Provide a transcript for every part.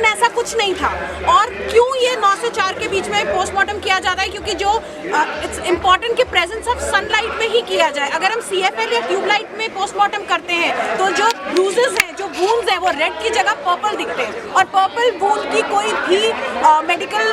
लेकिन ऐसा कुछ नहीं था। और क्यों ये 9 से 4 के बीच में पोस्टमार्टम किया जाता है? क्योंकि जो इट्स इम्पॉर्टेंट कि प्रेजेंस ऑफ सनलाइट में ही किया जाए। अगर हम CFL या ट्यूबलाइट में पोस्टमार्टम करते हैं तो जो ब्रूजेस हैं, जो वूंड्स हैं, वो रेड की जगह पर्पल दिखते हैं। और पर्पल वूंड की कोई भी मेडिकल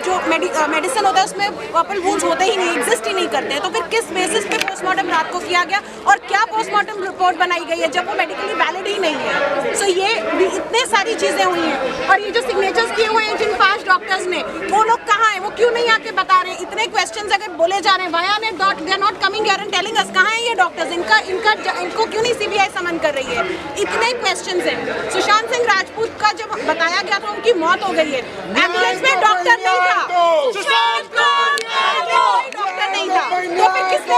जो मेडिसिन होता है उसमें पर्पल वूंड्स होते ही नहीं, एग्जिस्ट ही नहीं करते हैं। तो फिर किस बेसिस पे पोस्टमार्टम रात को किया गया और क्या पोस्टमार्टम रिपोर्ट बनाई गई है जब वो मेडिकली वैलिड ही नहीं है? सो ये इतने सारी चीजें हुई हैं। और ये जो सिग्नेचर्स किए हुए हैं जिन 5 डॉक्टर्स ने, वो लोग कहाँ हैं? वो क्यों नहीं आके बता रहे हैं? इतने क्वेश्चंस अगर बोले जा रहे हैं, why are they not coming here and telling us? कहाँ हैं ये डॉक्टर्स? इनको क्यों नहीं CBI समन कर रही है? इतने क्वेश्चंस हैं। सुशांत सिंह राजपूत का जब बताया गया था उनकी मौत हो गई है, एम्बुलेंस में डॉक्टर नहीं था, डॉक्टर नहीं था, तो फिर किसने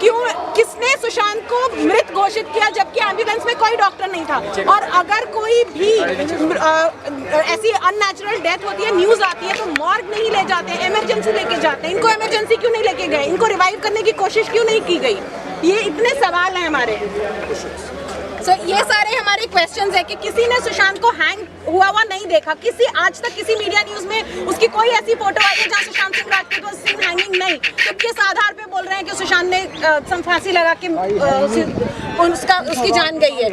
क्यों किसने सुशांत को मृत घोषित किया जबकि एम्बुलेंस में कोई डॉक्टर नहीं था? और अगर कोई भी ऐसी अननेचुरल डेथ होती है, न्यूज आती है, तो मॉर्ग नहीं ले जाते, इमरजेंसी लेके जाते हैं। इनको इमरजेंसी क्यों नहीं लेके गए? इनको रिवाइव करने की कोशिश क्यों नहीं की गई? ये इतने सवाल हैं हमारे। ये सारे हमारे क्वेश्चंस है कि किसी ने सुशांत को हैंग हुआ नहीं देखा। आज तक किसी मीडिया न्यूज में उसकी कोई ऐसी फोटो आई है जहाँ सुशांत सिंह राजपूत को सीन हैंगिंग नहीं। तो किस आधार पे बोल रहे हैं कि सुशांत ने फांसी लगा के उसकी जान गई है?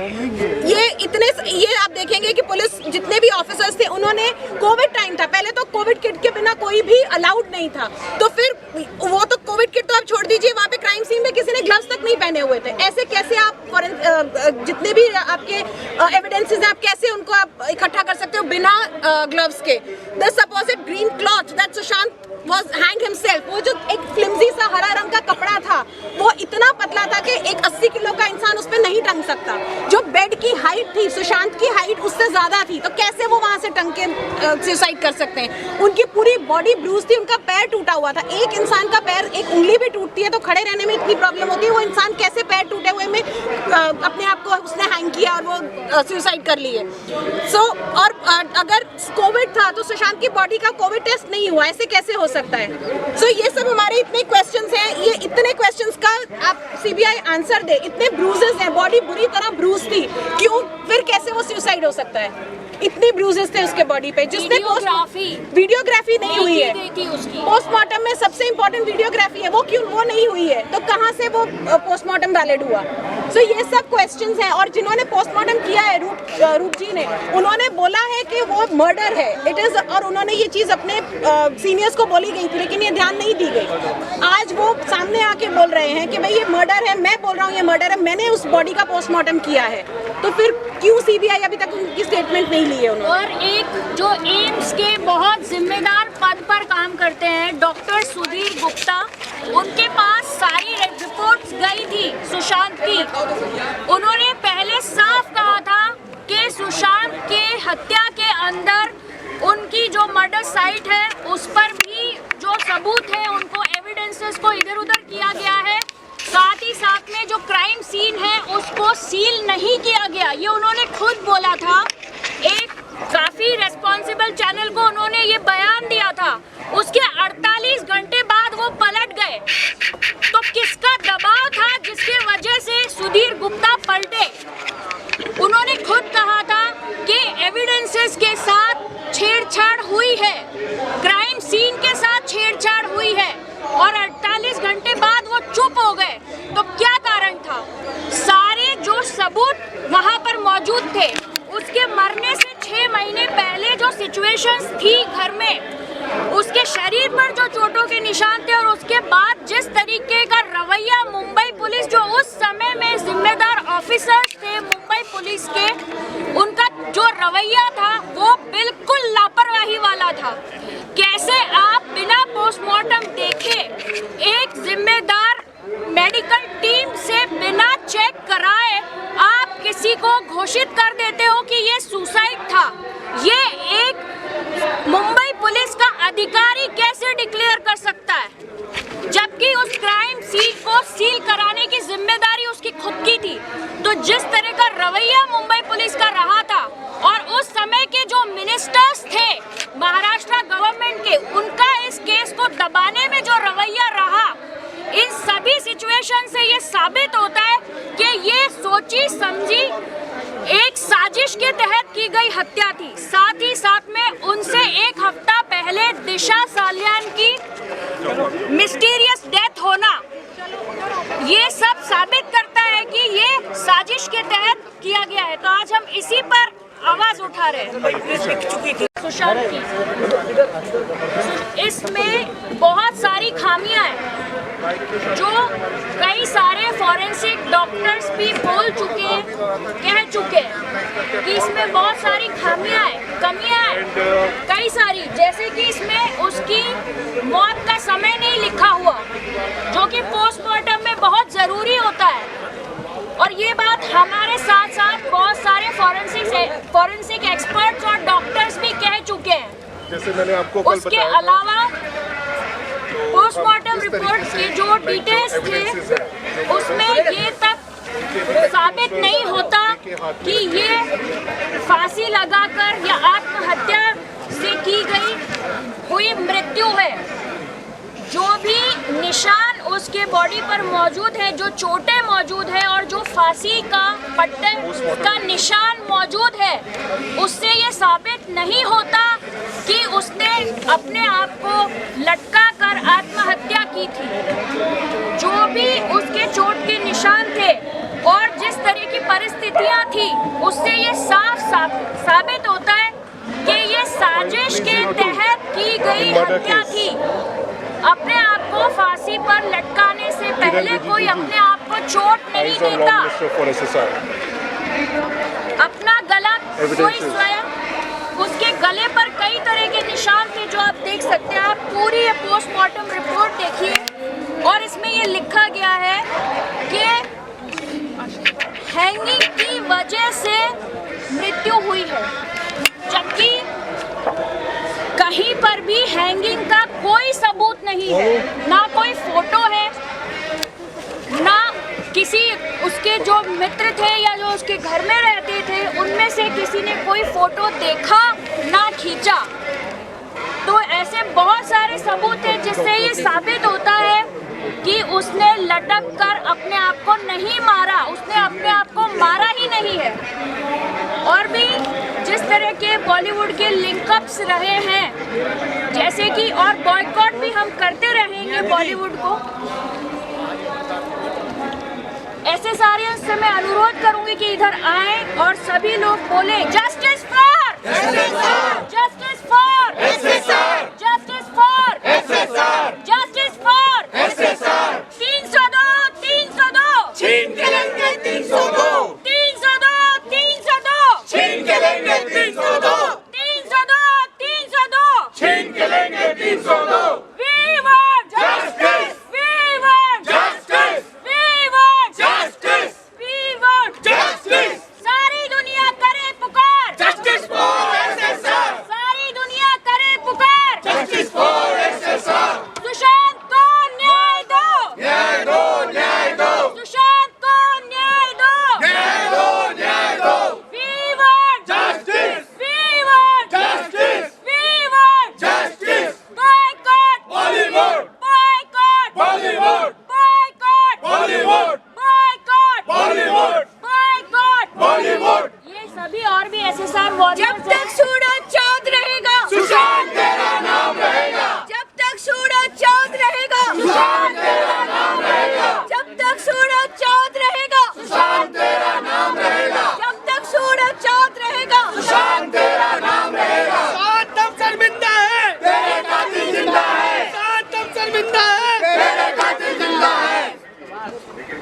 ये आप देखेंगे कि पुलिस जितने भी ऑफिसर्स थे, उन्होंने कोविड टाइम था, पहले तो कोविड किट के बिना कोई भी अलाउड नहीं था। तो फिर वो तो कोविड किट तो आप छोड़ दीजिए, वहाँ पे क्राइम सीन में किसी ने ग्लव्स तक नहीं पहने हुए थे। ऐसे कैसे आप जितने भी आपके एविडेंसेस हैं, आप कैसे उनको आप इकट्ठा कर सकते हो बिना ग्लव्स के? The supposed green cloth that Sushant was hanged himself, वो जो एक फ्लिम्जी सा हरा रंग का कपड़ा था, वो इतना पतला था कि एक 80 किलो का इंसान उस पे नहीं टंग सकता। जो बेड की हाइट थी, सुशांत की हाइट उससे ज्यादा थी, तो कैसे वो वहां से टंग के सुसाइड कर सकते हैं? उनकी पूरी बॉडी ब्रूज थी, उनका पैर टूटा हुआ था। एक इंसान का पैर, एक उंगली भी टूटती है तो खड़े रहने में इतनी प्रॉब्लम होती है, वो इंसान कैसे पैर टूटे हुए में अपने आप को उसने हैंग किया और वो सुसाइड कर ली है? और अगर कोविड था तो सुशांत की बॉडी का कोविड टेस्ट नहीं हुआ, ऐसे कैसे हो सकता है? ये सब हमारे इतने क्वेश्चंस हैं। ये इतने क्वेश्चंस का आप CBI आंसर दे। इतने ब्रूजेस हैं, बॉडी बुरी तरह ब्रूज थी, क्यों? फिर कैसे वो सुसाइड हो सकता है? इतनी ब्रूजेस थे उसके बॉडी पे, जिसने वीडियोग्राफी नहीं हुई है। पोस्टमार्टम में सबसे इम्पोर्टेंट वीडियोग्राफी है, वो क्यों वो नहीं हुई है? तो कहाँ से वो पोस्टमार्टम वैलिड हुआ? ये सब क्वेश्चंस हैं। और जिन्होंने पोस्टमार्टम किया है, रूप जी ने, उन्होंने बोला है कि वो मर्डर है, इट इज। और उन्होंने ये चीज अपने सीनियर्स को बोली गई थी, लेकिन ये ध्यान नहीं दी गई। आज वो सामने आके बोल रहे हैं कि भाई ये मर्डर है, मैं बोल रहा हूँ ये मर्डर है, मैंने उस बॉडी का पोस्टमार्टम किया है। तो फिर क्यों CBI अभी तक उनकी स्टेटमेंट नहीं ली है उन्होंने? और एक जो एम्स के बहुत जिम्मेदार पद पर काम करते हैं, डॉक्टर सुधीर गुप्ता, उनके पास सारी रिपोर्ट्स गई थी सुशांत की। उन्होंने पहले साफ कहा था कि सुशांत के हत्या के अंदर उनकी जो मर्डर साइट है उस पर भी जो सबूत है, उनको एविडेंसेस को इधर उधर किया गया है। साथ ही साथ में जो क्राइम सीन है उसको सील नहीं किया गया, ये उन्होंने खुद बोला था। एक काफी रेस्पॉन्सिबल चैनल को उन्होंने ये बयान दिया था। उसके 48 घंटे बाद वो पलट गए। तो किसका दबाव था जिसके वजह से सुधीर गुप्ता पलटे? उन्होंने खुद कहा था कि एविडेंसेस के साथ छेड़छाड़ हुई है, क्राइम सीन के साथ छेड़छाड़ हुई है, और 48 घंटे बाद वो चुप हो गए। तो क्या कारण था? सारे जो सबूत वहां पर मौजूद थे। उसके मरने से 6 महीने पहले जो सिचुएशंस थी घर में, उसके शरीर पर जो चोटों के निशान थे, और उसके बाद जिस तरीके का रवैया मुंबई पुलिस, जो उस समय में जिम्मेदार ऑफिसर्स थे मुंबई पुलिस के, उनका जो रवैया था वो बिल्कुल लापरवाही वाला था। कैसे आप बिना पोस्टमार्टम देखे एक जिम्मेदार मेडिकल टीम से बिना चेक कराए आप किसी को घोषित कर देते हो कि ये सुसाइड था? ये एक मुंबई पुलिस का अधिकारी कैसे डिक्लेयर कर सकता है, जबकि उस क्राइम सीन को सील कराने की जिम्मेदारी उसकी खुद की थी? तो जिस तरह का रवैया मुंबई पुलिस का रहा था, और उस समय के जो मिनिस्टर्स थे महाराष्ट्र गवर्नमेंट के, उनका इस केस को दबाने में जो रवैया रहा, इन सभी सिचुएशन से ये साबित होता है कि ये सोची समझी एक साजिश के तहत की गई हत्या थी। साथ ही साथ में उनसे एक हफ्ता पहले दिशा सालियान की मिस्टीरियस डेथ होना, ये सब साबित करता है कि ये साजिश के तहत किया गया है। तो आज हम इसी पर आवाज उठा रहे हैं। सुशांत की इसमें बहुत सारी खामियां हैं जो कई सारे फॉरेंसिक डॉक्टर्स भी बोल चुके हैं, कह चुके हैं कि इसमें बहुत सारी खामियां हैं, कमियां हैं कई सारी, जैसे कि इसमें उसकी मौत का समय नहीं लिखा हुआ, जो कि पोस्टमार्टम में बहुत ज़रूरी होता है। और ये बात हमारे साथ साथ बहुत सारे फॉरेंसिक एक्सपर्ट्स और डॉक्टर्स भी कह चुके हैं। जैसे मैंने आपको उसके अलावा पोस्टमार्टम रिपोर्ट के जो डिटेल्स थे उसमें ये तक साबित नहीं होता कि ये फांसी लगाकर या आत्महत्या से की गई हुई मृत्यु है। जो भी निशान उसके बॉडी पर मौजूद है, जो चोटें मौजूद है और जो फांसी का पट्टे का निशान मौजूद है, उससे ये साबित नहीं होता कि उसने अपने आप को लटका कर आत्महत्या की थी। जो भी उसके चोट के निशान थे और जिस तरह की परिस्थितियां थी, उससे ये साबित होता है कि ये साजिश के तहत की गई हत्या थी। अपने आप को फांसी पर लटकाने से पहले कोई अपने आप को चोट नहीं देता। अपना गला कोई स्वयं, उसके गले पर कई तरह के निशान थे जो आप देख सकते हैं। आप पूरी पोस्टमार्टम रिपोर्ट देखिए और इसमें ये लिखा गया है कि हैंगिंग की वजह से मृत्यु हुई है, जबकि कहीं पर भी हैंगिंग का कोई सबूत नहीं है। ना कोई फोटो है, ना किसी उसके जो मित्र थे या जो उसके घर में रहते थे उनमें से किसी ने कोई फोटो देखा ना खींचा। तो ऐसे बहुत सारे सबूत हैं जिससे ये साबित होता है कि उसने लटक कर अपने आप को नहीं मारा, उसने अपने आप को मारा ही नहीं है। और भी जिस तरह के बॉलीवुड के लिंकअप्स रहे हैं, जैसे कि और बॉयकॉट भी हम करते रहेंगे बॉलीवुड को, ऐसे सारे से मैं अनुरोध करूंगी कि इधर आए और सभी लोग बोले justice for, justice for, justice for, justice for 302, 302 छीन के लेंगे 302, 302, 302 छीन के लेंगे 302, 302, 302 छीन के लेंगे 302। We want Justice! We want Justice! We want Justice! We want Justice! सारी दुनिया करे पुकार, Justice for SSR! सारी दुनिया करे पुकार, Justice for SSR! सुशांत को न्याय दो, न्याय दो, न्याय दो, सुशांत को न्याय दो, न्याय दो, न्याय दो। We want Justice! We want Justice! We want Justice! boycott Bollywood! boycott Bollywood! boycott Bollywood! boycott Bollywood! boycott Bollywood! ये सभी और भी SSR वॉरियर्स जब तक सूरज चांद रहेगा, सुशांत तेरा नाम रहेगा, जब तक सूरज चांद रहेगा, सुशांत तेरा नाम रहेगा, जब तक सूरज चांद रहेगा, सुशांत तेरा नाम रहेगा, जब तक सूरज चांद रहेगा, सुशांत तेरा नाम रहेगा। सातम शर्मिंदा है, तेरे कातिल जिंदा है, सातम शर्मिंदा है, तेरे कातिल जिंदा है।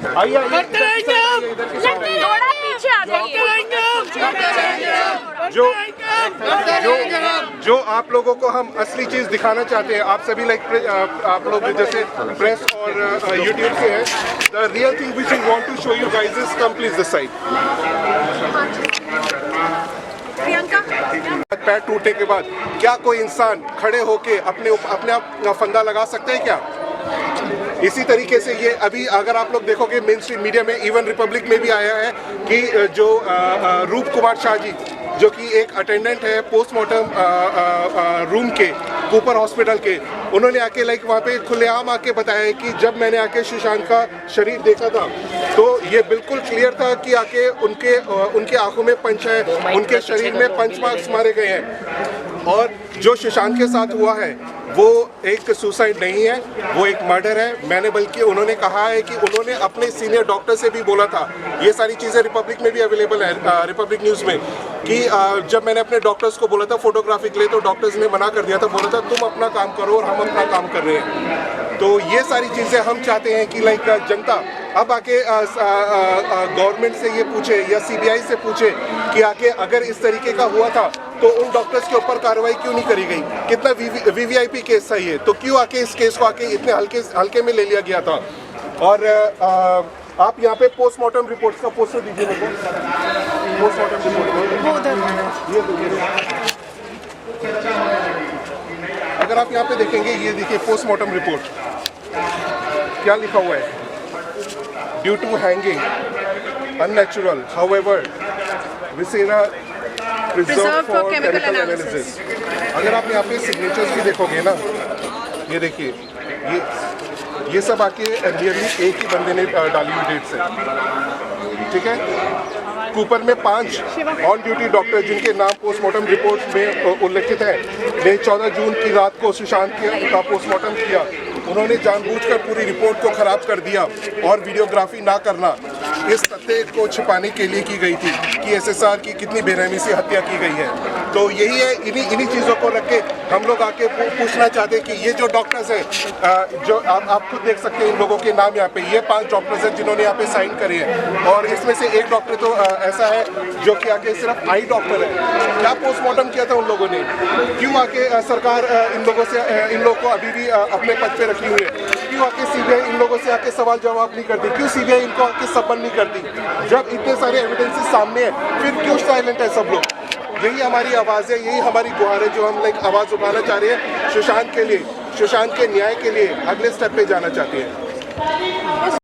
करते रहेंगे हम, थोड़ा पीछे आ जाइए। जो आप लोगों को हम असली चीज दिखाना चाहते हैं, आप सभी आप लोग जैसे प्रेस और यूट्यूब से हैं, the real thing which we want to show you guys is come please this side. Priyanka, पैर टूटने के बाद क्या कोई इंसान खड़े होके अपने आप फंदा लगा सकते हैं क्या? इसी तरीके से ये अभी अगर आप लोग देखोगे मेन स्ट्रीम मीडिया में, इवन रिपब्लिक में भी आया है कि जो रूप कुमार शाह जी, जो कि एक अटेंडेंट है पोस्टमार्टम रूम के कूपर हॉस्पिटल के, उन्होंने आके वहाँ पे खुलेआम आके बताया है कि जब मैंने आके सुशांत का शरीर देखा था तो ये बिल्कुल क्लियर था कि आके उनके आंखों में पंच है, उनके शरीर में पंच मार्क्स मारे गए हैं। और जो सुशांत के साथ हुआ है वो एक सुसाइड नहीं है, वो एक मर्डर है। मैंने बल्कि उन्होंने कहा है कि उन्होंने अपने सीनियर डॉक्टर से भी बोला था, ये सारी चीज़ें रिपब्लिक में भी अवेलेबल है, रिपब्लिक न्यूज़ में, कि जब मैंने अपने डॉक्टर्स को बोला था फोटोग्राफी के लिए तो डॉक्टर्स ने मना कर दिया था, बोला था तुम अपना काम करो और हम अपना काम कर रहे हैं। तो ये सारी चीज़ें हम चाहते हैं कि लाइक जनता अब आके गवर्नमेंट से ये पूछे या सीबीआई से पूछे कि आके अगर इस तरीके का हुआ था तो उन डॉक्टर्स के ऊपर कार्रवाई क्यों नहीं करी गई। कितना वीवीआईपी केस था ये, तो क्यों आके इस केस को आके इतने हल्के में ले लिया गया था। और आप यहाँ पे पोस्टमार्टम रिपोर्ट्स का पोस्टर दीजिए मेरे को। पोस्टमार्टम रिपोर्ट अगर आप यहाँ पे देखेंगे, ये देखिए पोस्टमार्टम रिपोर्ट क्या लिखा हुआ है, due to hanging unnatural however viscera preserve for chemical analysis. अगर आप यहाँ पे सिग्नेचर्स भी देखोगे ना, ये देखिए ये सब आके नियरली एक ही बंदे ने डाली हुई डेट से, ठीक है। कूपर में 5 ऑन ड्यूटी डॉक्टर जिनके नाम पोस्टमार्टम रिपोर्ट में उल्लिखित है ने 14 जून की रात को सुशांत का पोस्टमार्टम किया। उन्होंने जानबूझकर पूरी रिपोर्ट को खराब कर दिया और वीडियोग्राफी ना करना इस तथ्य को छिपाने के लिए की गई थी कि एसएसआर की कितनी बेरहमी से हत्या की गई है। तो यही है, इन्हीं चीज़ों को रख के हम लोग आके पूछना चाहते हैं कि ये जो डॉक्टर्स हैं, जो आप खुद देख सकते हैं इन लोगों के नाम यहाँ पे, ये 5 डॉक्टर्स हैं जिन्होंने यहाँ पे साइन करे हैं और इसमें से एक डॉक्टर तो ऐसा है जो कि आके सिर्फ आई डॉक्टर है। क्या पोस्टमार्टम किया था उन लोगों ने, क्यों आके सरकार इन लोगों को अभी भी अपने पद पे रखी हुई है, क्यों आके सीबीआई इन लोगों से आके सवाल जवाब नहीं करती, क्यों सीबीआई इनको आके सबन नहीं करती। जब इतने सारे एविडेंसेस सामने हैं फिर क्यों साइलेंट है सब लोग। यही हमारी आवाज़ है, यही हमारी गुहार है जो हम लाइक आवाज़ उठाना चाह रहे हैं सुशांत के लिए, सुशांत के न्याय के लिए अगले स्टेप पे जाना चाहते हैं।